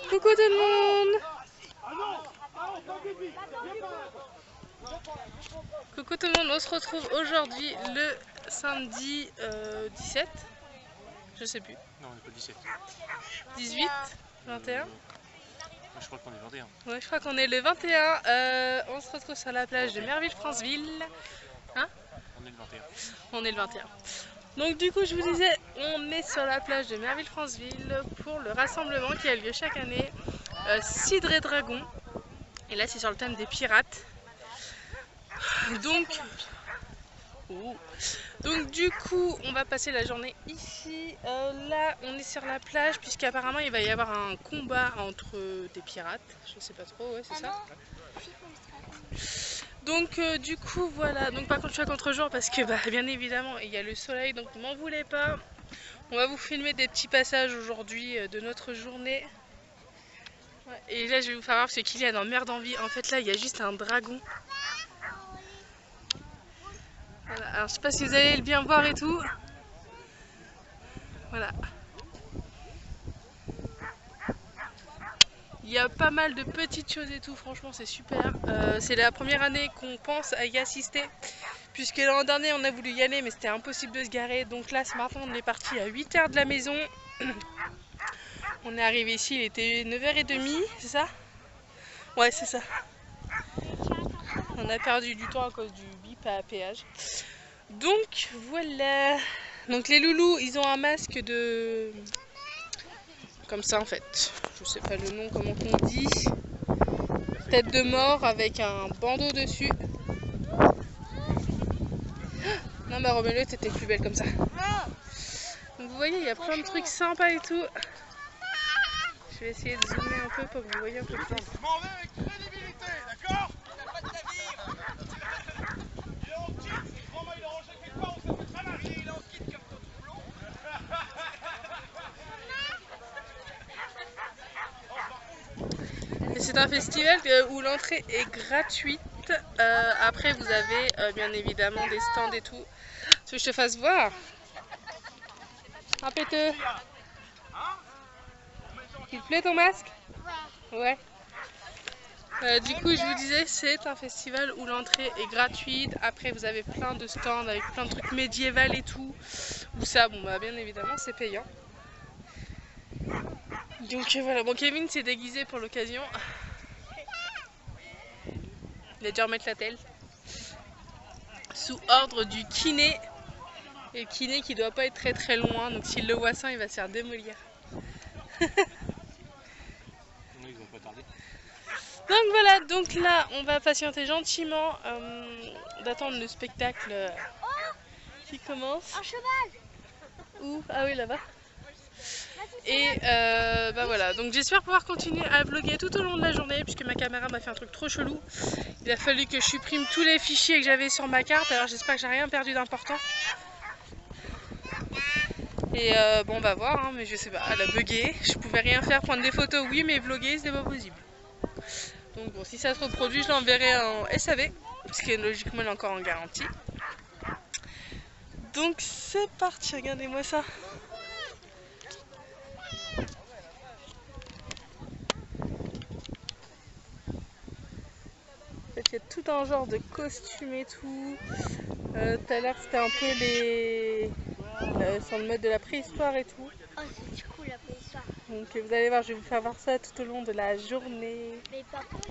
Coucou tout le monde! Coucou tout le monde, on se retrouve aujourd'hui le samedi 17, je sais plus. Non, on n'est pas 17. 18, 21? Je crois qu'on est 21. Ouais, je crois qu'on est le 21. On se retrouve sur la plage de Merville-Franceville. Hein? On est le 21. On est le 21. Donc du coup, je vous disais, on est sur la plage de Merville-Franceville pour le rassemblement qui a lieu chaque année, Cidre et Dragon. Et là, c'est sur le thème des pirates. Donc du coup, on va passer la journée ici. Là, on est sur la plage puisqu'apparemment il va y avoir un combat entre des pirates. Je sais pas trop, ouais, c'est ça. Donc du coup, voilà. Donc par contre, je suis à contre-jour parce que bien évidemment, il y a le soleil. Donc m'en voulez pas. On va vous filmer des petits passages aujourd'hui de notre journée. Ouais, et là, je vais vous faire voir parce que Kylian en meurt d'envie. En fait, là, il y a juste un dragon. Voilà. Alors je sais pas si vous allez le bien voir et tout. Voilà. Il y a pas mal de petites choses et tout, franchement c'est super. C'est la première année qu'on pense à y assister. Puisque l'an dernier on a voulu y aller mais c'était impossible de se garer. Donc là ce matin on est parti à 8 h de la maison. On est arrivé ici, il était 9 h 30, c'est ça? Ouais c'est ça. On a perdu du temps à cause du bip à péage. Donc voilà. Donc les loulous ils ont un masque de... comme ça en fait. Je sais pas le nom comment on dit. Tête de mort avec un bandeau dessus. Non mais remets-le, t'étais plus belle comme ça. Donc vous voyez, il y a plein de trucs sympas et tout. Je vais essayer de zoomer un peu pour que vous voyez un peu plus. Je m'en vais avec crédibilité, d'accord? T'as pas de navire. Il est en kit, crois-moi, il est rangé quelque part, on s'est fait très mal. Il est en kit comme ton doublon. Et c'est un festival où l'entrée est gratuite. Après vous avez bien évidemment des stands et tout. Tu veux que je te fasse voir? Un péteux. Il te plaît ton masque? Ouais. Du coup je vous disais c'est un festival où l'entrée est gratuite. Après vous avez plein de stands avec plein de trucs médiévaux et tout. Où ça bon bien évidemment c'est payant. Donc voilà, bon Kevin s'est déguisé pour l'occasion. Il a dû remettre la telle. Sous ordre du kiné. Et le kiné qui doit pas être très loin, donc s'il le voit ça, il va se faire démolir. Oui, il va pas tarder. Donc voilà, donc là, on va patienter gentiment d'attendre le spectacle qui commence. Un cheval. Où? Ah oui, là-bas. Et voilà, donc j'espère pouvoir continuer à vlogger tout au long de la journée puisque ma caméra m'a fait un truc trop chelou. Il a fallu que je supprime tous les fichiers que j'avais sur ma carte, alors j'espère que j'ai rien perdu d'important. Et bon on va voir, hein, mais je sais pas, elle a bugué, je pouvais rien faire, prendre des photos oui mais vlogger c'était pas possible. Donc bon, si ça se reproduit je l'enverrai en SAV, parce que logiquement elle est encore en garantie. Donc c'est parti, regardez-moi ça. En fait il y a tout un genre de costumes et tout. Tout à l'heure c'était un peu les... sur le mode de la préhistoire et tout. Oh, c'est cool la préhistoire. Donc vous allez voir, je vais vous faire voir ça tout au long de la journée. Mais par contre,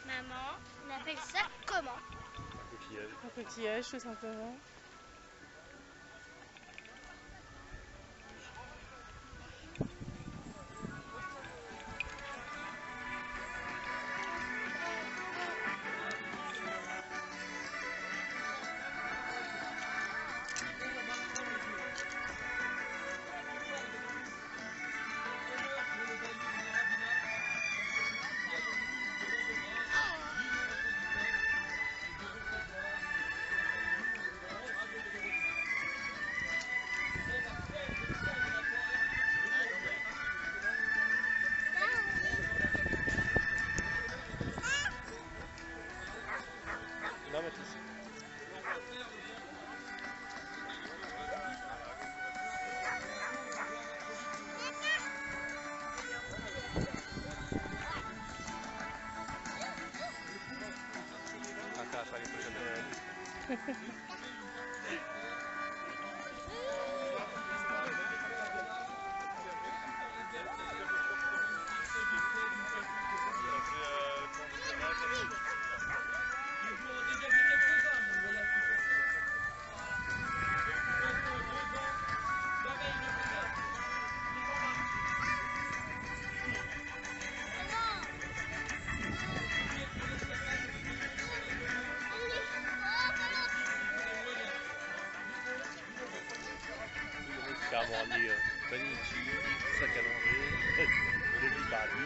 maman, on appelle ça comment? Un coquillage tout simplement. Siamo lì Panici, Saccalondri, Levi Balbi.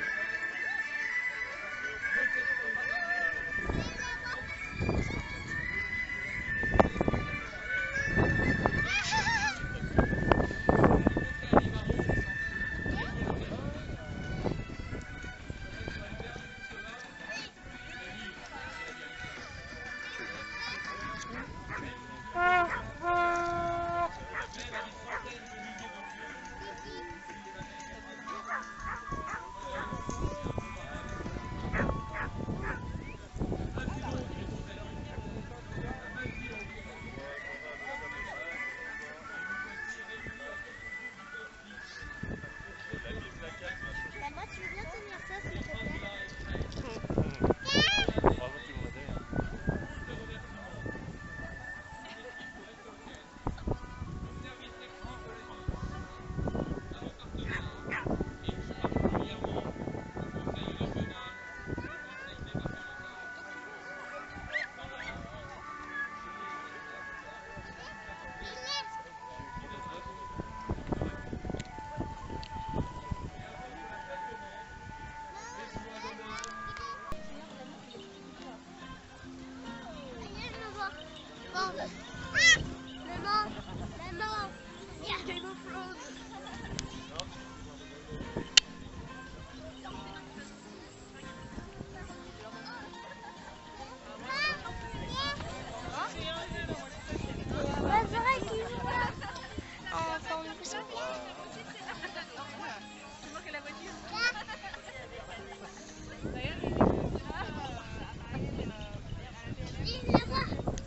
Maman, tu veux bien tenir ça, s'il te plaît? Bravo, tu m'as dit. Maman, il y a Game of Thrones. C'est vrai qu'il joue là. En forme de poussin.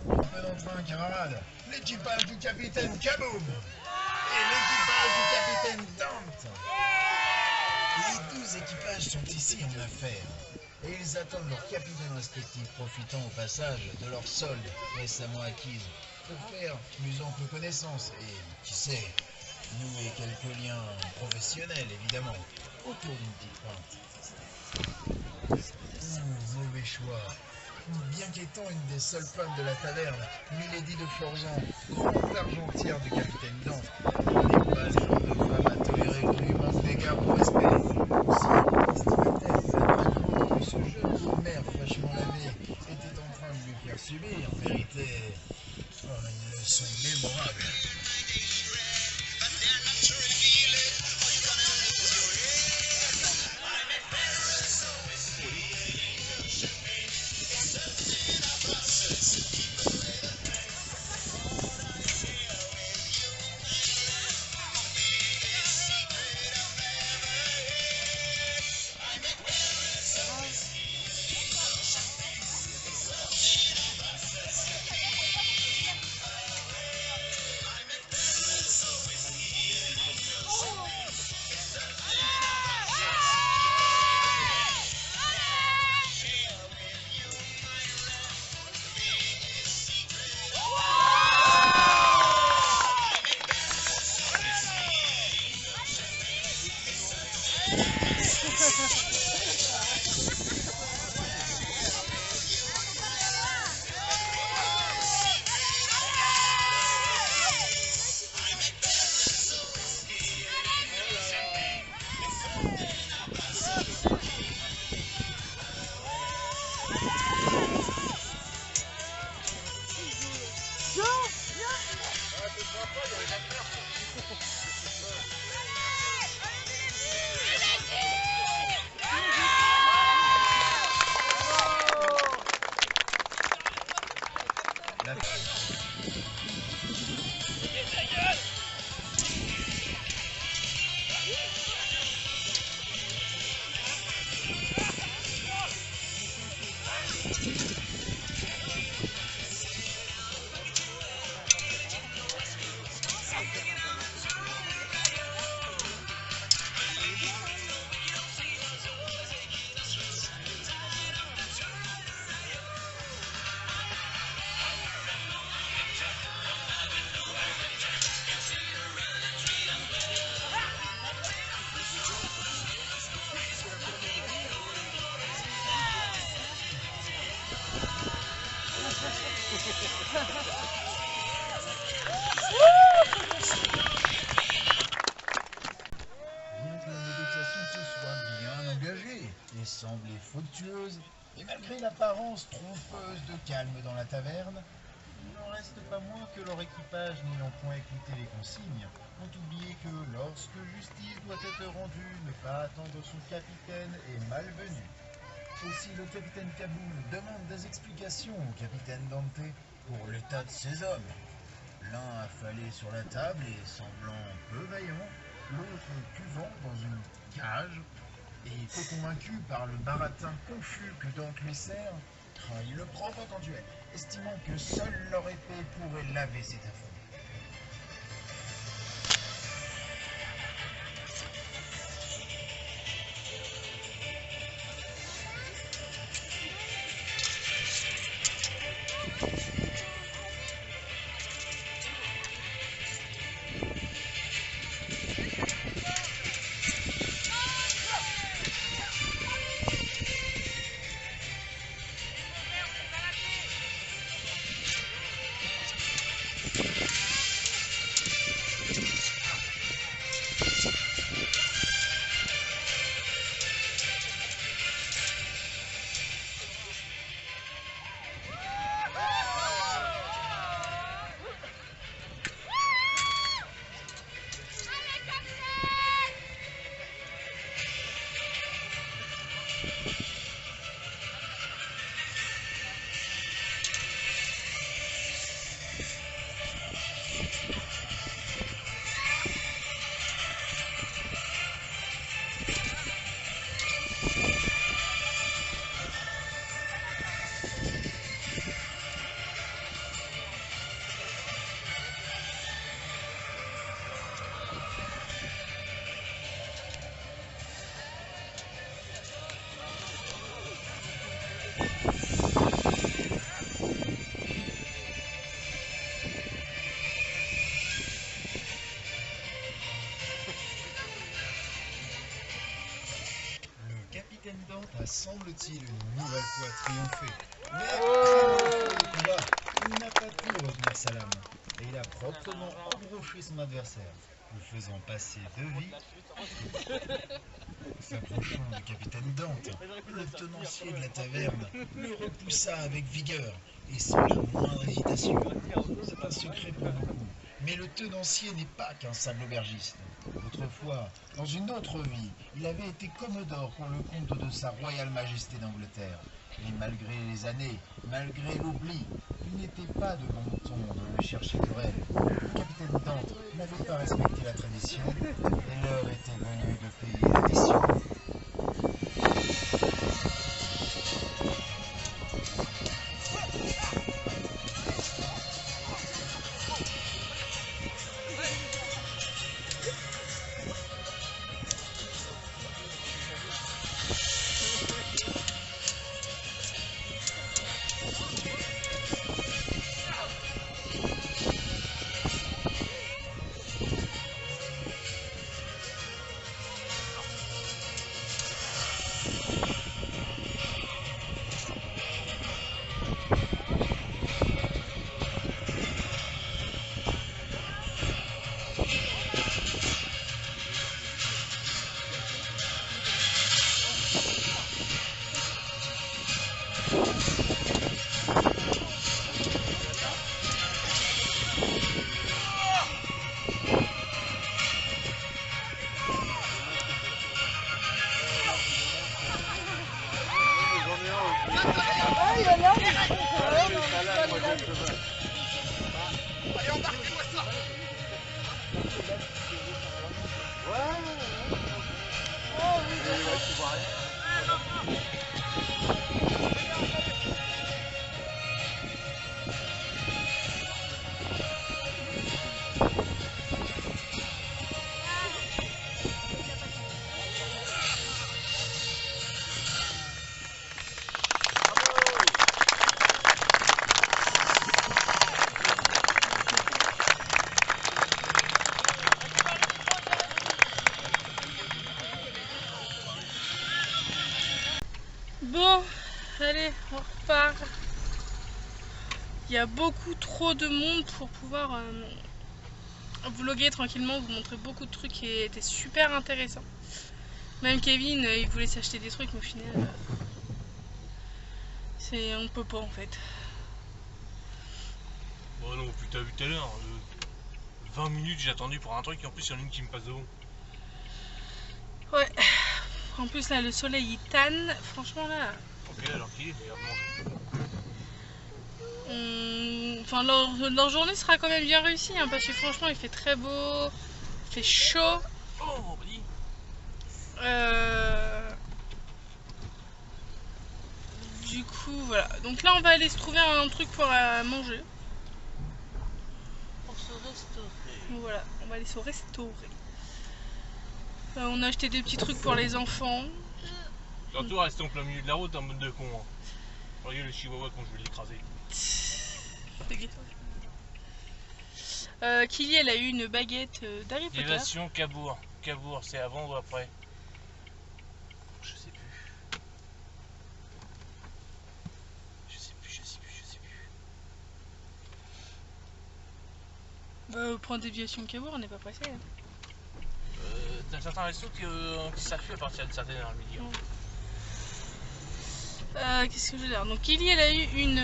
Un peu d'entrain, camarades. L'équipage du capitaine Kaboom et l'équipage du capitaine Dante. Les 12 équipages sont ici en affaires et ils attendent leurs capitaines respectifs, profitant au passage de leur solde récemment acquise pour faire plus ample connaissance et, qui sait, nouer quelques liens professionnels évidemment autour d'une petite pinte. Mauvais choix. Bien qu'étant une des seules femmes de la taverne, Milady de Florian, grande argentière du capitaine Dante, n'est pas le genre de femme à tolérer qu'on lui manque d'égard au respect. Aussi, estimait-elle fatalement que ce jeune beau-mère fraîchement lavé était en train de lui faire subir, méritait une leçon mémorable. Et malgré l'apparence trompeuse de calme dans la taverne, il n'en reste pas moins que leur équipage, n'ayant point écouté les consignes, ont oublié que lorsque justice doit être rendue, ne pas attendre son capitaine est malvenu. Aussi le capitaine Kaboom demande des explications au capitaine Dante pour l'état de ses hommes. L'un affalé sur la table et semblant peu vaillant, l'autre cuvant dans une cage, et peu convaincu par le baratin confus que Dante lui sert, il le provoque en duel, estimant que seule leur épée pourrait laver cet affront. Semble-t-il une nouvelle fois triompher. Mais le combat, il n'a pas pu retenir sa lame. Et il a proprement embroché son adversaire, le faisant passer de vie. S'approchant du capitaine Dante, le tenancier de la taverne le repoussa avec vigueur et sans la moindre hésitation. C'est un secret pour beaucoup, mais le tenancier n'est pas qu'un sable aubergiste. Autrefois, dans une autre vie, il avait été commodore pour le compte de sa royale majesté d'Angleterre. Et malgré les années, malgré l'oubli, il n'était pas de bon ton de le chercher querelle. Le capitaine Dante n'avait pas respecté la tradition, et l'heure était venue de payer l'addition. Bon, allez, on repart. Il y a beaucoup trop de monde pour pouvoir vlogger tranquillement, vous montrer beaucoup de trucs qui étaient super intéressants. Même Kevin, il voulait s'acheter des trucs, mais au final, C'est on peut pas en fait. Oh non, puis t'as vu tout à l'heure, 20 minutes j'ai attendu pour un truc et en plus il y en a une qui me passe devant. Ouais. En plus là le soleil il tanne. Franchement là. Ok, alors qui est d'ailleurs manger. Enfin leur journée sera quand même bien réussie hein, parce que franchement il fait très beau. Il fait chaud. Oh, vas-y. Du coup voilà. Donc là on va aller se trouver un truc pour manger. Pour se restaurer. Voilà, on va aller se restaurer. On a acheté des petits trucs pour les enfants. Surtout rester en plein milieu de la route en mode de con. Hein. Regarde le chihuahua quand je vais l'écraser. Kili elle a eu une baguette d'Harry Potter. Élévation Cabourg. Cabourg, c'est avant ou après? Je sais plus. Je sais plus. Point déviation Cabourg, on n'est pas pressé. Hein. T'as certains restos qui s'affuient à partir de certaines heures le midi. Qu'est-ce que je veux dire? Donc Kili elle a eu une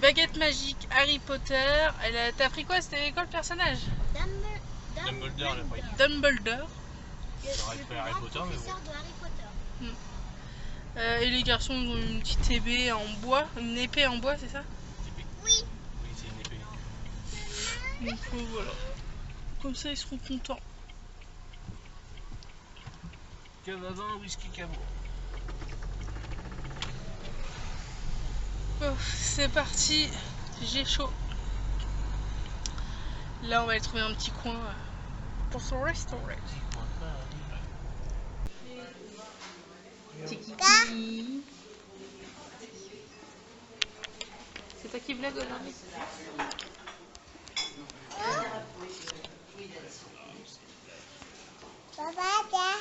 baguette magique Harry Potter. T'as pris quoi? C'était quoi le personnage? Dumbledore, elle a pris. Dumbledore. J'aurais pris Harry Potter, mais bon. de Harry Potter. Et les garçons ils ont une petite épée en bois, une épée en bois, c'est ça? Oui. Oui, c'est une épée. Donc voilà. Comme ça ils seront contents. Cavavin, whisky Cabourg. Oh, c'est parti, j'ai chaud. Là on va aller trouver un petit coin pour se restaurer. Tiki. C'est toi qui blague aujourd'hui? Papa,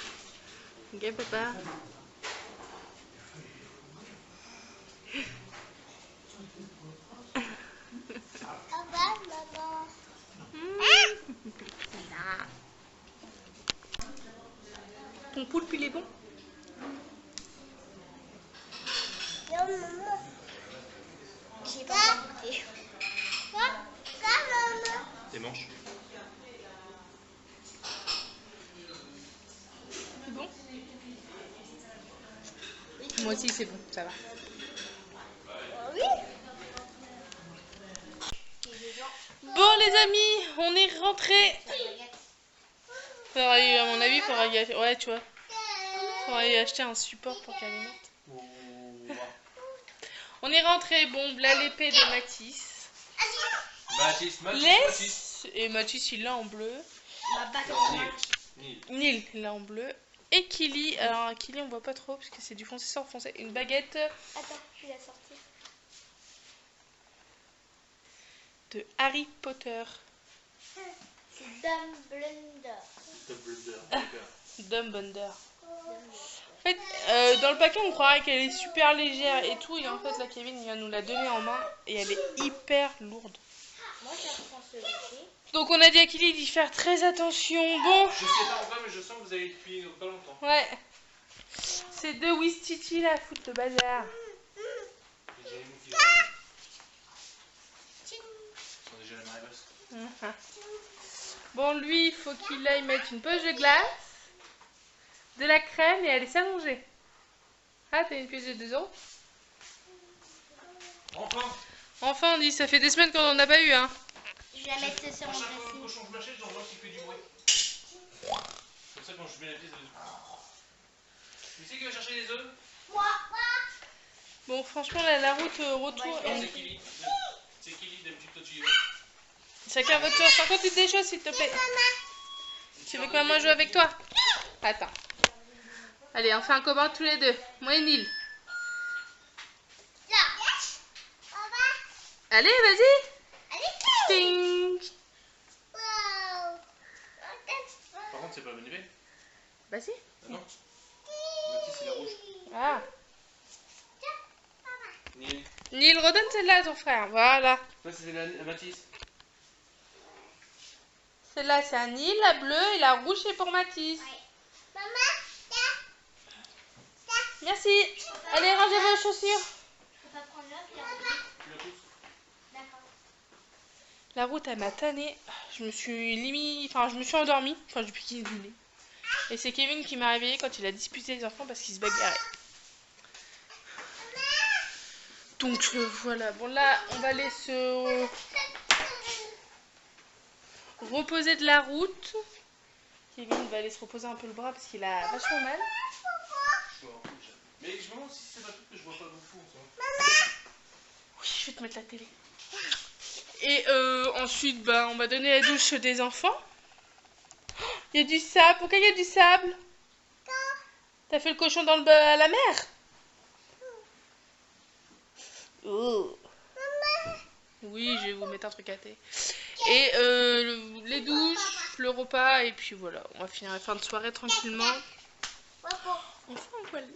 Ok papa. maman. Ton poulpe il est bon? Non, maman. J'ai pas goûté. Ça, maman. Tes manches. C'est bon? Moi aussi c'est bon, ça va. Oui. Bon les amis, on est rentrés. À mon avis, faudra y acheter. Ouais, tu vois. Faudra y acheter un support pour qu'elle les mette. On est rentrés. Bon, là l'épée de Mathis. Laisse. Et Mathis il l'a en bleu. Nil il l'a en bleu. Et Kili, alors Kili on voit pas trop parce que c'est du foncé sans foncé. Une baguette Attends, je vais la sortir. de Harry Potter. C'est Dumbledore. Dumbledore. En fait, dans le paquet on croirait qu'elle est super légère et tout. Et en fait là Kevin il vient nous la donner en main et elle est hyper lourde. Moi, je prends ce aussi. Donc on a dit à Kili d'y faire très attention. Bon. Je sais pas pourquoi, mais je sens que vous allez depuis pas longtemps. Ouais. C'est deux Wistiti là, foutre le bazar. J'ai une qui sont déjà la marée basse. Bon, lui, il faut qu'il aille mettre une poche de glace, de la crème et aller s'allonger. Ah, t'as une pièce de 2 €? Enfin, on dit, ça fait des semaines qu'on en a pas eu, hein. Je vais la mettre sur mon Quand dressing. je change ma chaise, j'en vois qui fait du bruit. Comme ça, quand je mets la pièce, tu sais qui va chercher les œufs? Moi. Bon, franchement, là, la route retour. C'est Kili. C'est Kili, d'habitude, toi tu y vas. Chacun votre tour. Par contre, tu te déchaudes, s'il te plaît. Tu veux que maman joue avec toi? Attends. Allez, on fait un combat tous les deux. Moi et Nil. Là. Papa. Allez, vas-y. Allez, Ting. wow. Par contre, c'est pas bonne épée. Vas-y. Ah non. Mathis, c'est la rouge. Ah. Nil. Nil, redonne celle-là à ton frère. Voilà. Ça, c'est la Mathis. Celle-là, c'est à Nil, la bleue, et la rouge, c'est pour Mathis. Maman. Merci. Allez, rangez vos chaussures. La route, elle m'a tannée. Je me suis endormie. Enfin, depuis qu'il est dîné. Et c'est Kevin qui m'a réveillée quand il a disputé les enfants parce qu'ils se bagarraient. Donc voilà. Bon là, on va aller se reposer de la route. Kevin va aller se reposer un peu le bras parce qu'il a vachement mal. Mais je me demande si c'est pas tout que je vois pas beaucoup. Oui, je vais te mettre la télé. Et ensuite, bah, on va donner la douche des enfants. Il y a du sable. Pourquoi il y a du sable? T'as fait le cochon dans à la mer? Oh. Oui, je vais vous mettre un truc à thé. Et les douches, le repas, et puis voilà. On va finir la fin de soirée tranquillement. Enfin, voilà.